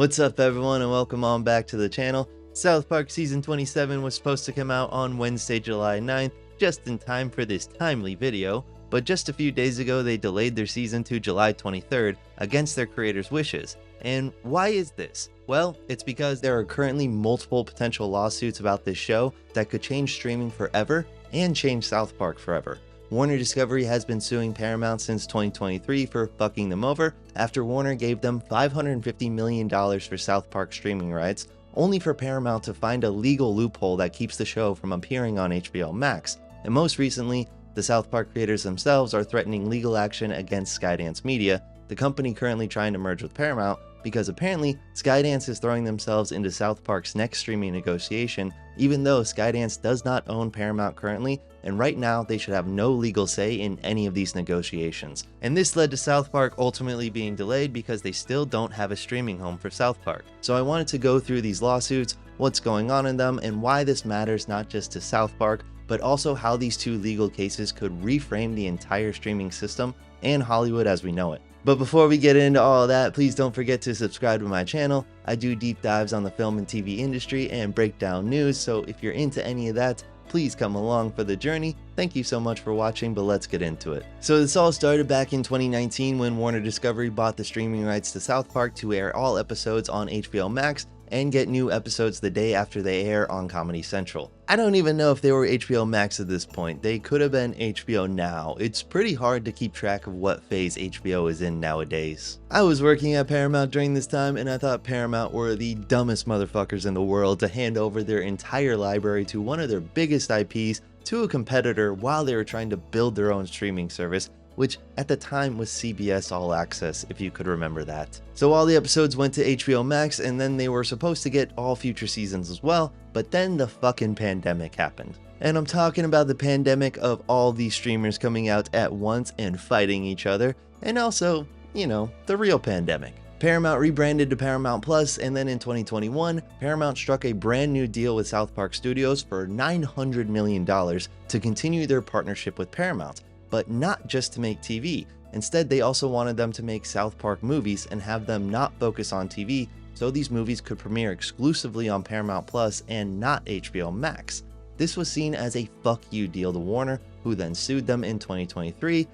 What's up everyone and welcome on back to the channel. South Park Season 27 was supposed to come out on Wednesday, July 9th, just in time for this timely video, but just a few days ago they delayed their season to July 23rd against their creators' wishes. And why is this? Well, it's because there are currently multiple potential lawsuits about this show that could change streaming forever and change South Park forever. Warner Discovery has been suing Paramount since 2023 for fucking them over after Warner gave them $550 million for South Park streaming rights, only for Paramount to find a legal loophole that keeps the show from appearing on HBO Max. And most recently, the South Park creators themselves are threatening legal action against Skydance Media, the company currently trying to merge with Paramount, because apparently Skydance is throwing themselves into South Park's next streaming negotiation, even though Skydance does not own Paramount currently, and right now they should have no legal say in any of these negotiations. And this led to South Park ultimately being delayed because they still don't have a streaming home for South Park. So I wanted to go through these lawsuits, what's going on in them, and why this matters not just to South Park, but also how these two legal cases could reframe the entire streaming system and Hollywood as we know it. But before we get into all of that, please don't forget to subscribe to my channel. I do deep dives on the film and TV industry and break down news, so if you're into any of that, please come along for the journey. Thank you so much for watching, but let's get into it. So this all started back in 2019 when Warner Discovery bought the streaming rights to South Park to air all episodes on HBO Max and get new episodes the day after they air on Comedy Central. I don't even know if they were HBO Max at this point. They could have been HBO Now. It's pretty hard to keep track of what phase HBO is in nowadays. I was working at Paramount during this time and I thought Paramount were the dumbest motherfuckers in the world to hand over their entire library to one of their biggest IPs to a competitor while they were trying to build their own streaming service, which at the time was CBS All Access, if you could remember that. So all the episodes went to HBO Max and then they were supposed to get all future seasons as well, but then the fucking pandemic happened. And I'm talking about the pandemic of all these streamers coming out at once and fighting each other, and also, you know, the real pandemic. Paramount rebranded to Paramount Plus, and then in 2021, Paramount struck a brand new deal with South Park Studios for $900 million to continue their partnership with Paramount. But not just to make TV. Instead, they also wanted them to make South Park movies and have them not focus on TV, so these movies could premiere exclusively on Paramount Plus and not HBO Max. This was seen as a fuck you deal to Warner, who then sued them in 2023,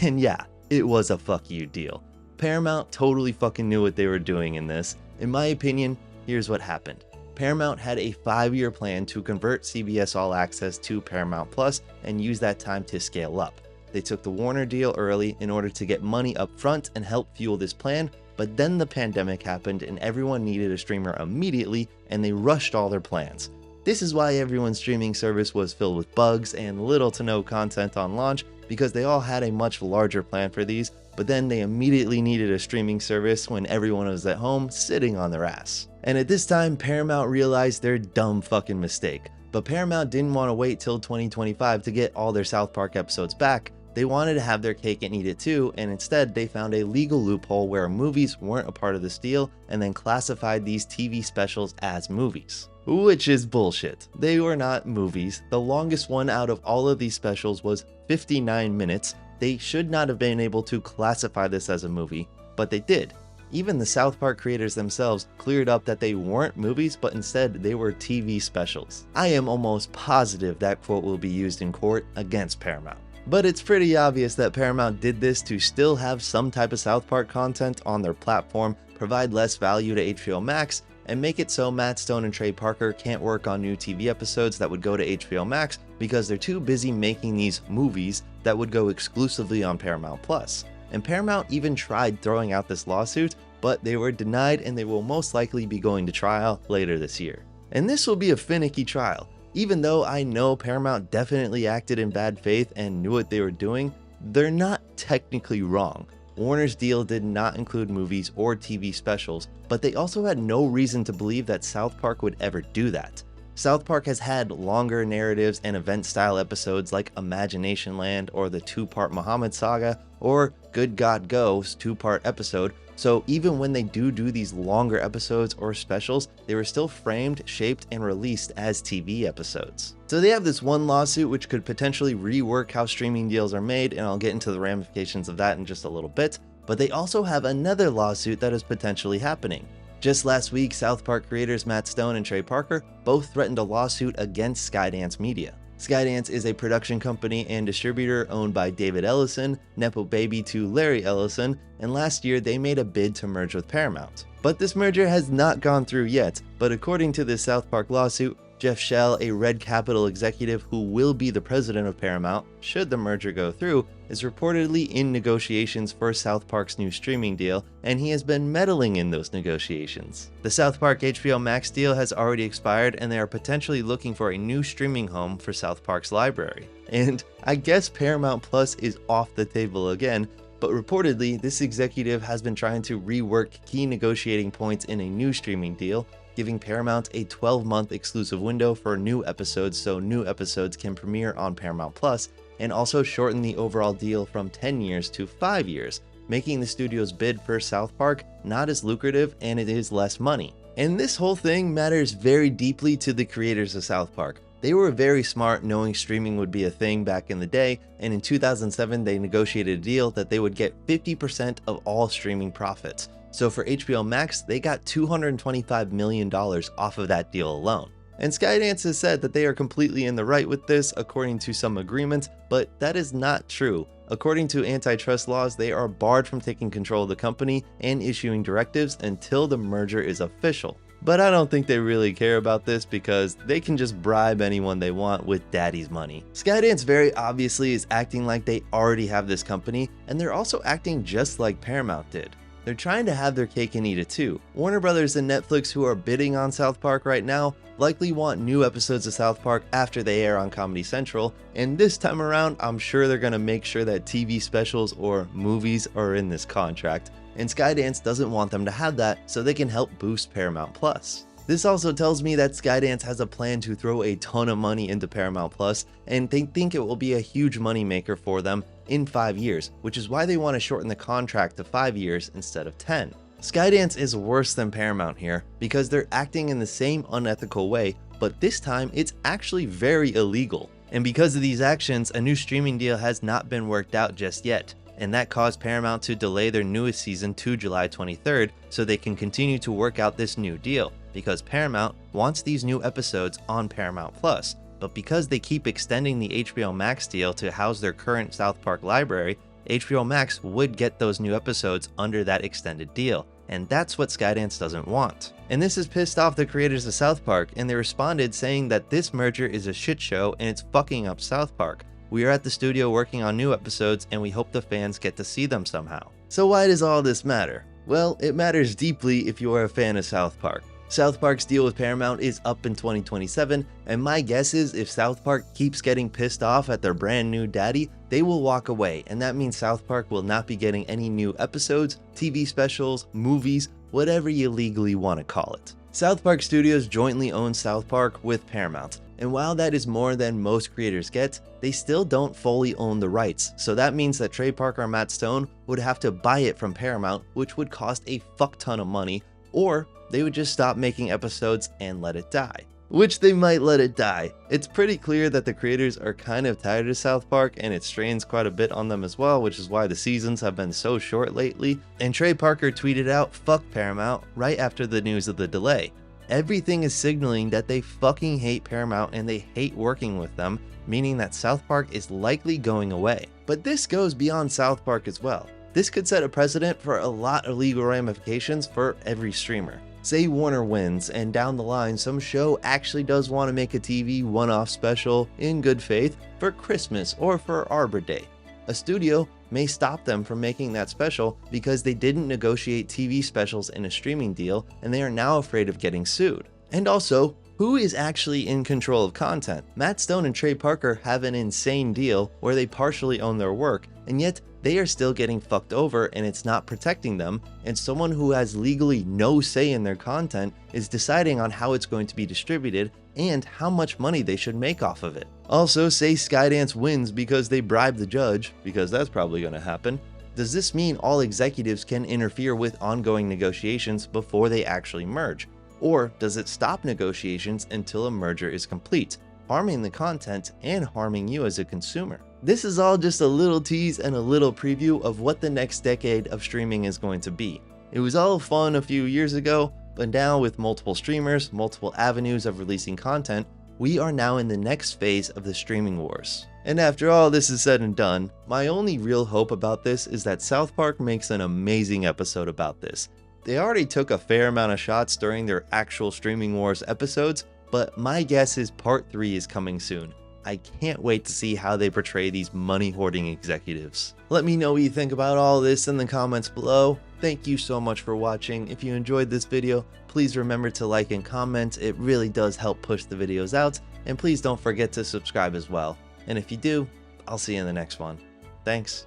and yeah, it was a fuck you deal. Paramount totally fucking knew what they were doing in this. In my opinion, here's what happened. Paramount had a 5-year plan to convert CBS All Access to Paramount Plus and use that time to scale up. They took the Warner deal early in order to get money up front and help fuel this plan, but then the pandemic happened and everyone needed a streamer immediately and they rushed all their plans. This is why everyone's streaming service was filled with bugs and little to no content on launch, because they all had a much larger plan for these, but then they immediately needed a streaming service when everyone was at home sitting on their ass. And at this time, Paramount realized their dumb fucking mistake. But Paramount didn't want to wait till 2025 to get all their South Park episodes back. They wanted to have their cake and eat it too, and instead they found a legal loophole where movies weren't a part of this deal and then classified these TV specials as movies. Which is bullshit. They were not movies. The longest one out of all of these specials was 59 minutes. They should not have been able to classify this as a movie, but they did. Even the South Park creators themselves cleared up that they weren't movies, but instead they were TV specials. I am almost positive that quote will be used in court against Paramount. But it's pretty obvious that Paramount did this to still have some type of South Park content on their platform, provide less value to HBO Max, and make it so Matt Stone and Trey Parker can't work on new TV episodes that would go to HBO Max because they're too busy making these movies that would go exclusively on Paramount Plus. And Paramount even tried throwing out this lawsuit, but they were denied and they will most likely be going to trial later this year. And this will be a finicky trial. Even though I know Paramount definitely acted in bad faith and knew what they were doing, they're not technically wrong. Warner's deal did not include movies or TV specials, but they also had no reason to believe that South Park would ever do that. South Park has had longer narratives and event-style episodes like Imagination Land or the 2-part Muhammad Saga or Good God Go's 2-part episode, so even when they do these longer episodes or specials, they were still framed, shaped, and released as TV episodes. So they have this one lawsuit which could potentially rework how streaming deals are made, and I'll get into the ramifications of that in just a little bit, but they also have another lawsuit that is potentially happening. Just last week, South Park creators Matt Stone and Trey Parker both threatened a lawsuit against Skydance Media. Skydance is a production company and distributor owned by David Ellison, nepo baby to Larry Ellison, and last year they made a bid to merge with Paramount. But this merger has not gone through yet, but according to this South Park lawsuit, Jeff Shell, a Red Capital executive who will be the president of Paramount should the merger go through, is reportedly in negotiations for South Park's new streaming deal, and he has been meddling in those negotiations. The South Park HBO Max deal has already expired, and they are potentially looking for a new streaming home for South Park's library. And I guess Paramount Plus is off the table again, but reportedly this executive has been trying to rework key negotiating points in a new streaming deal, giving Paramount a 12-month exclusive window for new episodes so new episodes can premiere on Paramount Plus, and also shorten the overall deal from 10 years to 5 years, making the studio's bid for South Park not as lucrative and it is less money. And this whole thing matters very deeply to the creators of South Park. They were very smart knowing streaming would be a thing back in the day, and in 2007 they negotiated a deal that they would get 50% of all streaming profits. So for HBO Max, they got $225 million off of that deal alone. And Skydance has said that they are completely in the right with this according to some agreements, but that is not true. According to antitrust laws, they are barred from taking control of the company and issuing directives until the merger is official. But I don't think they really care about this because they can just bribe anyone they want with daddy's money. Skydance very obviously is acting like they already have this company, and they're also acting just like Paramount did. They're trying to have their cake and eat it too. Warner Brothers and Netflix, who are bidding on South Park right now, likely want new episodes of South Park after they air on Comedy Central, and this time around I'm sure they're gonna make sure that TV specials or movies are in this contract, and Skydance doesn't want them to have that so they can help boost Paramount Plus. This also tells me that Skydance has a plan to throw a ton of money into Paramount Plus, and they think it will be a huge moneymaker for them in 5 years, which is why they want to shorten the contract to 5 years instead of 10. Skydance is worse than Paramount here because they're acting in the same unethical way, but this time it's actually very illegal. And because of these actions, a new streaming deal has not been worked out just yet, and that caused Paramount to delay their newest season to July 23rd so they can continue to work out this new deal, because Paramount wants these new episodes on Paramount Plus. But because they keep extending the HBO Max deal to house their current South Park library, HBO Max would get those new episodes under that extended deal, and that's what Skydance doesn't want. And this has pissed off the creators of South Park, and they responded saying that this merger is a shit show and it's fucking up South Park. We are at the studio working on new episodes and we hope the fans get to see them somehow. So why does all this matter? Well, it matters deeply if you are a fan of South Park. South Park's deal with Paramount is up in 2027, and my guess is if South Park keeps getting pissed off at their brand new daddy, they will walk away, and that means South Park will not be getting any new episodes, TV specials, movies, whatever you legally want to call it. South Park Studios jointly owns South Park with Paramount, and while that is more than most creators get, they still don't fully own the rights, so that means that Trey Parker and Matt Stone would have to buy it from Paramount, which would cost a fuck ton of money, or they would just stop making episodes and let it die. Which they might let it die. It's pretty clear that the creators are kind of tired of South Park, and it strains quite a bit on them as well, which is why the seasons have been so short lately. And Trey Parker tweeted out "fuck Paramount" right after the news of the delay. Everything is signaling that they fucking hate Paramount and they hate working with them, meaning that South Park is likely going away. But this goes beyond South Park as well. This could set a precedent for a lot of legal ramifications for every streamer. Say Warner wins, and down the line some show actually does want to make a TV one-off special in good faith for Christmas or for Arbor Day. A studio may stop them from making that special because they didn't negotiate TV specials in a streaming deal and they are now afraid of getting sued. And also, who is actually in control of content? Matt Stone and Trey Parker have an insane deal where they partially own their work, and yet they are still getting fucked over and it's not protecting them, and someone who has legally no say in their content is deciding on how it's going to be distributed and how much money they should make off of it. Also, say Skydance wins because they bribed the judge, because that's probably going to happen. Does this mean all executives can interfere with ongoing negotiations before they actually merge? Or does it stop negotiations until a merger is complete, harming the content and harming you as a consumer? This is all just a little tease and a little preview of what the next decade of streaming is going to be. It was all fun a few years ago, But now with multiple streamers, multiple avenues of releasing content, we are now in the next phase of the streaming wars. And after all this is said and done, my only real hope about this is that South Park makes an amazing episode about this. They already took a fair amount of shots during their actual streaming wars episodes, but my guess is part 3 is coming soon. I can't wait to see how they portray these money hoarding executives. Let me know what you think about all this in the comments below. Thank you so much for watching. If you enjoyed this video, please remember to like and comment. It really does help push the videos out. And please don't forget to subscribe as well. And if you do, I'll see you in the next one. Thanks.